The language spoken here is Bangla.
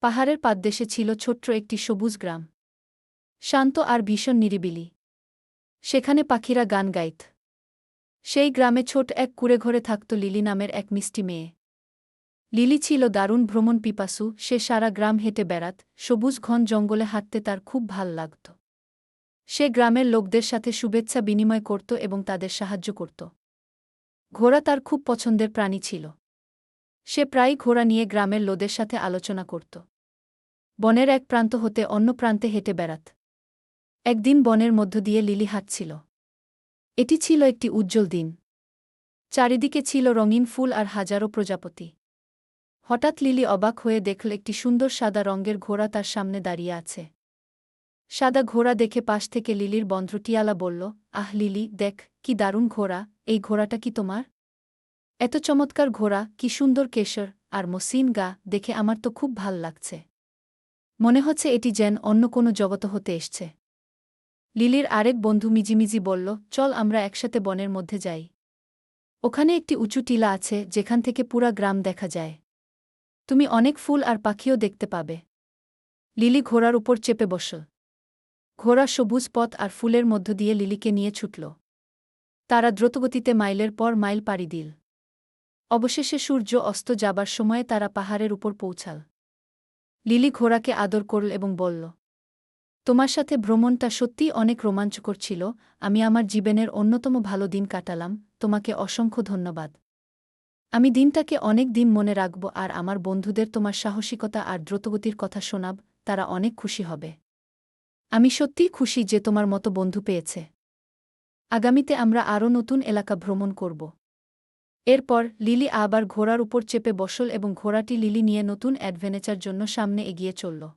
পাহাড়ের পাদদেশে ছিল ছোট্ট একটি সবুজ গ্রাম। শান্ত আর ভীষণ নিরিবিলি। সেখানে পাখিরা গান গাইত। সেই গ্রামে ছোট এক কুঁড়েঘরে থাকত লিলি নামের এক মিষ্টি মেয়ে। লিলি ছিল দারুণ ভ্রমণ পিপাসু, সে সারা গ্রাম হেঁটে বেড়াত, সবুজ ঘন জঙ্গলে হাঁটতে তার খুব ভাল লাগত। সে গ্রামের লোকদের সাথে শুভেচ্ছা বিনিময় করত এবং তাদের সাহায্য করত। ঘোড়া তার খুব পছন্দের প্রাণী ছিল। সে প্রায়ই ঘোড়া নিয়ে গ্রামের লোকদের সাথে আলোচনা করত। বনের এক প্রান্ত হতে অন্য প্রান্তে হেঁটে বেড়াত। একদিন বনের মধ্য দিয়ে লিলি হাঁটছিল। এটি ছিল একটি উজ্জ্বল দিন। চারিদিকে ছিল রঙিন ফুল আর হাজারো প্রজাপতি। হঠাৎ লিলি অবাক হয়ে দেখল একটি সুন্দর সাদা রঙের ঘোড়া তার সামনে দাঁড়িয়ে আছে। সাদা ঘোড়া দেখে পাশ থেকে লিলির বন্ধু টিয়ালা বলল, আহ লিলি, দেখ কি দারুণ ঘোড়া, এই ঘোড়াটা কি তোমার? এত চমৎকার ঘোড়া, কি সুন্দর কেশর আর মসৃণ গা, দেখে আমার তো খুব ভাল লাগছে। মনে হচ্ছে এটি যেন অন্য কোনো জগৎ হতে এসছে। লিলির আরেক বন্ধু মিজিমিজি বলল, চল আমরা একসাথে বনের মধ্যে যাই। ওখানে একটি উঁচু টিলা আছে যেখান থেকে পুরা গ্রাম দেখা যায়। তুমি অনেক ফুল আর পাখিও দেখতে পাবে। লিলি ঘোড়ার উপর চেপে বসল। ঘোড়া সবুজ পথ আর ফুলের মধ্য দিয়ে লিলিকে নিয়ে ছুটল। তারা দ্রুতগতিতে মাইলের পর মাইল পাড়ি দিল। অবশেষে সূর্য অস্ত যাবার সময়ে তারা পাহাড়ের উপর পৌঁছাল। লিলি ঘোড়াকে আদর করল এবং বলল, তোমার সাথে ভ্রমণটা সত্যিই অনেক রোমাঞ্চকর ছিল, আমি আমার জীবনের অন্যতম ভালো দিন কাটালাম, তোমাকে অসংখ্য ধন্যবাদ। আমি দিনটাকে অনেক দিন মনে রাখব আর আমার বন্ধুদের তোমার সাহসিকতা আর দ্রুতগতির কথা শোনাব, তারা অনেক খুশি হবে। আমি সত্যিই খুশি যে তোমার মতো বন্ধু পেয়েছে। আগামীতে আমরা আরও নতুন এলাকা ভ্রমণ করব। এরপর লিলি আবার ঘোড়ার উপর চেপে বসল এবং ঘোড়াটি লিলি নিয়ে নতুন অ্যাডভেঞ্চারের জন্য সামনে এগিয়ে চলল।